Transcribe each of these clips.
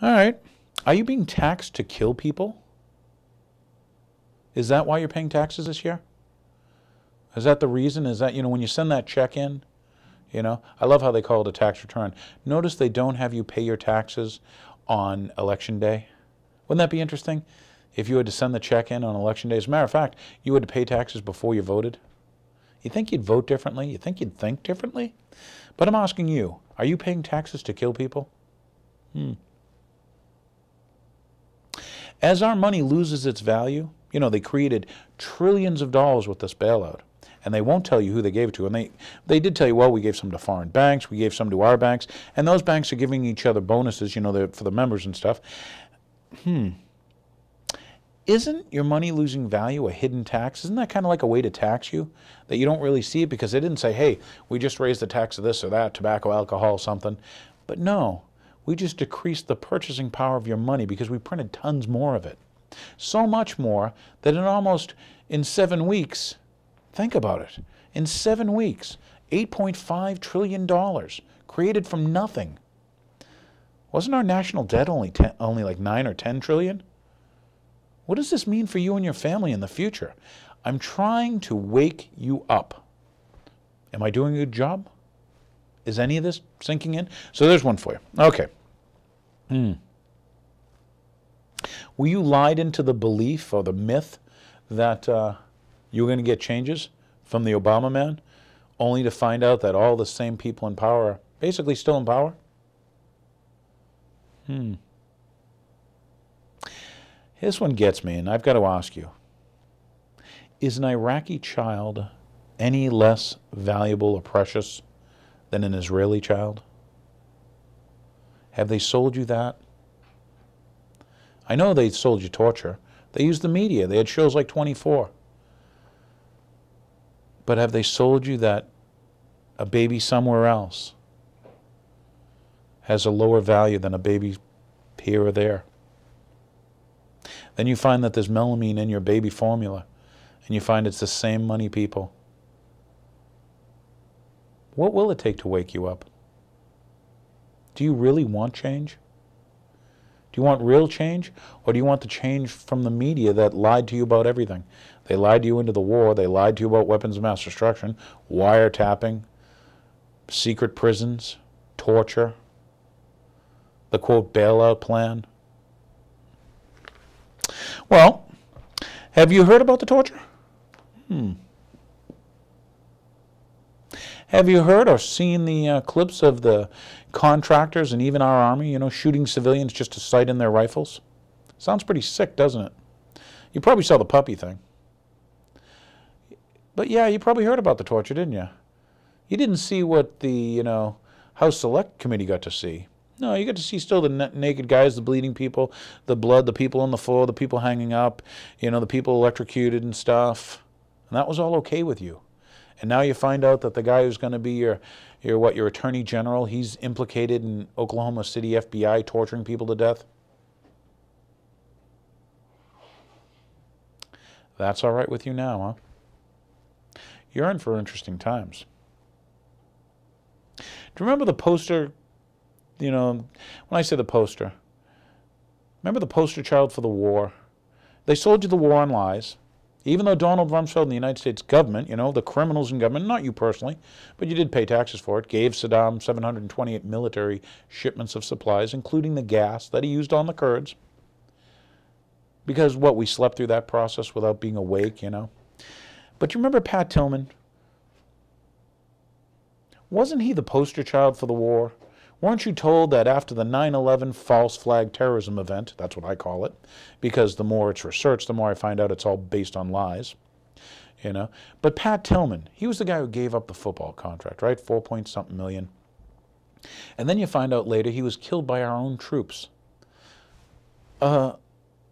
All right. Are you being taxed to kill people? Is that why you're paying taxes this year? Is that the reason? Is that, when you send that check in, I love how they call it a tax return. Notice they don't have you pay your taxes on election day. Wouldn't that be interesting? If you had to send the check in on election day. As a matter of fact, you had to pay taxes before you voted. You think you'd vote differently? You think you'd think differently? But I'm asking you, are you paying taxes to kill people? As our money loses its value, they created trillions of dollars with this bailout. And they won't tell you who they gave it to. And they did tell you, well, we gave some to foreign banks, we gave some to our banks, and those banks are giving each other bonuses, for the members and stuff. Isn't your money losing value a hidden tax? Isn't that kind of like a way to tax you? That you don't really see it because they didn't say, hey, we just raised the tax of this or that, tobacco, alcohol, something. But no, we just decreased the purchasing power of your money because we printed tons more of it. So much more that in 7 weeks, think about it, in 7 weeks, $8.5 trillion created from nothing. Wasn't our national debt only like 9 or 10 trillion? What does this mean for you and your family in the future? I'm trying to wake you up. Am I doing a good job? Is any of this sinking in? So there's one for you. Okay. Were you lied into the belief or the myth that you were going to get changes from the Obama man, only to find out that all the same people in power are basically still in power? This one gets me, and I've got to ask you, is an Iraqi child any less valuable or precious than an Israeli child? Have they sold you that? I know they sold you torture. They used the media. They had shows like 24. But have they sold you that a baby somewhere else has a lower value than a baby here or there? Then you find that there's melamine in your baby formula, and you find it's the same money people. What will it take to wake you up? Do you really want change? Do you want real change, or do you want the change from the media that lied to you about everything? They lied you into the war. They lied to you about weapons of mass destruction, wiretapping, secret prisons, torture, the, quote, bailout plan. Well, have you heard about the torture? Have you heard or seen the clips of the contractors and even our army, shooting civilians just to sight in their rifles? Sounds pretty sick, doesn't it? You probably saw the puppy thing. But yeah, you probably heard about the torture, didn't you? You didn't see what the, House Select Committee got to see. No, you got to see still the naked guys, the bleeding people, the blood, the people on the floor, the people hanging up, the people electrocuted and stuff. And that was all okay with you. And now you find out that the guy who's going to be your attorney general, he's implicated in Oklahoma City FBI torturing people to death. That's all right with you now, huh? You're in for interesting times. Do you remember the poster? When I say the poster, remember the poster child for the war? They sold you the war on lies. Even though Donald Rumsfeld and the United States government, the criminals in government, not you personally, but you did pay taxes for it, gave Saddam 728 military shipments of supplies, including the gas that he used on the Kurds. Because, we slept through that process without being awake, But you remember Pat Tillman? Wasn't he the poster child for the war? Weren't you told that after the 9/11 false flag terrorism event, that's what I call it, because the more it's researched, the more I find out it's all based on lies, But Pat Tillman, he was the guy who gave up the football contract, right? 4-point-something million. And then you find out later he was killed by our own troops. A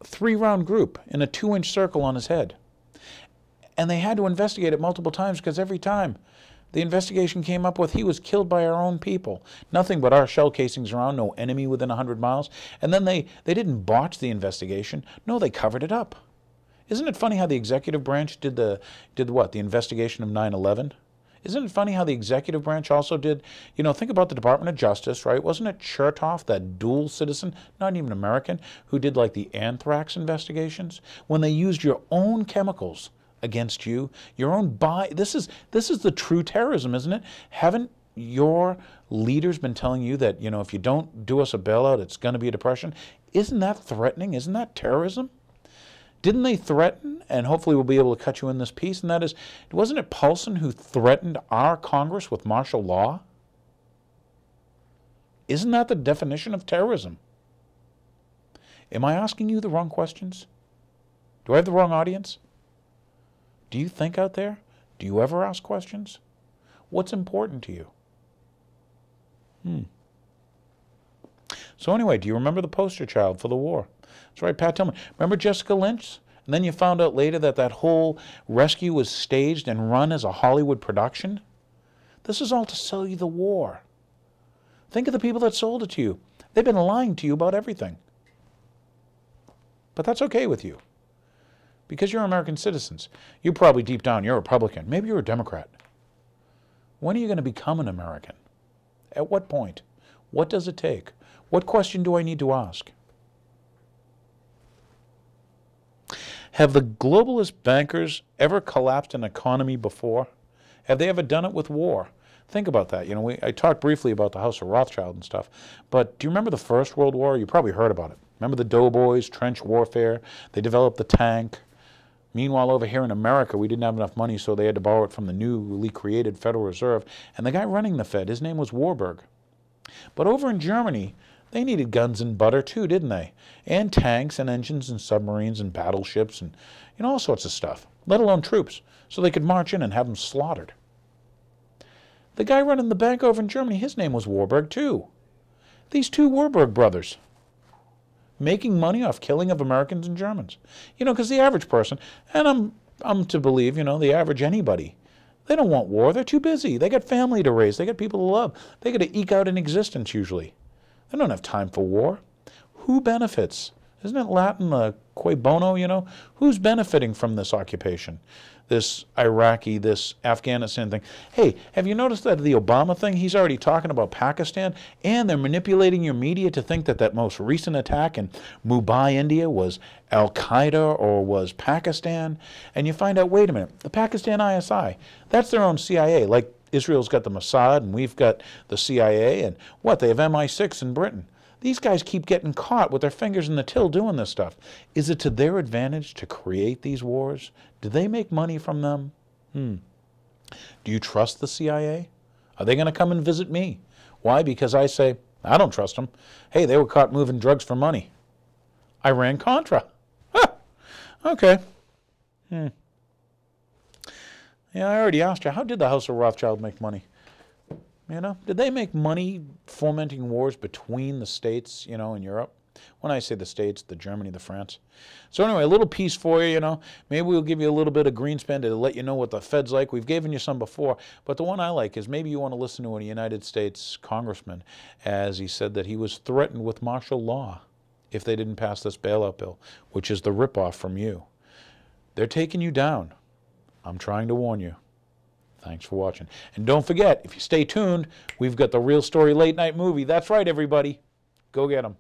3-round group in a 2-inch circle on his head. And they had to investigate it multiple times because every time the investigation came up with he was killed by our own people. Nothing but our shell casings around, no enemy within 100 miles. And then they didn't botch the investigation. No, they covered it up. Isn't it funny how the executive branch did what? The investigation of 9/11? Isn't it funny how the executive branch also did, think about the Department of Justice, right? Wasn't it Chertoff, that dual citizen, not even American, who did like the anthrax investigations? When they used your own chemicals against you, your own this is the true terrorism, isn't it? Haven't your leaders been telling you that, if you don't do us a bailout, it's going to be a depression? Isn't that threatening? Isn't that terrorism? Didn't they threaten, and hopefully we'll be able to cut you in this piece, and that is, wasn't it Paulson who threatened our Congress with martial law? Isn't that the definition of terrorism? Am I asking you the wrong questions? Do I have the wrong audience? Do you think out there? Do you ever ask questions? What's important to you? So anyway, do you remember the poster child for the war? That's right, Pat Tillman. Remember Jessica Lynch? And then you found out later that that whole rescue was staged and run as a Hollywood production? This is all to sell you the war. Think of the people that sold it to you. They've been lying to you about everything. But that's okay with you, because you're American citizens. You probably deep down, you're a Republican. Maybe you're a Democrat. When are you going to become an American? At what point? What does it take? What question do I need to ask? Have the globalist bankers ever collapsed an economy before? Have they ever done it with war? Think about that. I talked briefly about the House of Rothschild and stuff, but do you remember the First World War? You probably heard about it. Remember the doughboys, trench warfare? They developed the tank. Meanwhile, over here in America, we didn't have enough money, so they had to borrow it from the newly created Federal Reserve. And the guy running the Fed, his name was Warburg. But over in Germany, they needed guns and butter too, didn't they? And tanks and engines and submarines and battleships and all sorts of stuff, let alone troops, so they could march in and have them slaughtered. The guy running the bank over in Germany, his name was Warburg too. These two Warburg brothers, making money off killing of Americans and Germans. Because the average person, and I'm to believe, the average anybody, they don't want war. They're too busy. They got family to raise. They got people to love. They got to eke out an existence usually. They don't have time for war. Who benefits? Isn't it Latin, cui bono, Who's benefiting from this occupation? This Iraqi, this Afghanistan thing. Hey, have you noticed that the Obama thing, he's already talking about Pakistan, and they're manipulating your media to think that that most recent attack in Mumbai, India was Al-Qaeda or was Pakistan, and you find out, wait a minute, the Pakistan ISI, that's their own CIA, like Israel's got the Mossad and we've got the CIA, and what, they have MI6 in Britain. These guys keep getting caught with their fingers in the till doing this stuff. Is it to their advantage to create these wars? Do they make money from them? Do you trust the CIA? Are they going to come and visit me? Why? Because I say, I don't trust them. Hey, they were caught moving drugs for money. Iran-Contra. Okay. Yeah, I already asked you, how did the House of Rothschild make money? Did they make money fomenting wars between the states, in Europe? When I say the states, the Germany, the France. So anyway, a little piece for you, Maybe we'll give you a little bit of Greenspan to let you know what the Fed's like. We've given you some before, but the one I like is maybe you want to listen to a United States congressman as he said that he was threatened with martial law if they didn't pass this bailout bill, which is the ripoff from you. They're taking you down. I'm trying to warn you. Thanks for watching. And don't forget, if you stay tuned, we've got the Real Story Late Night Movie. That's right, everybody. Go get them.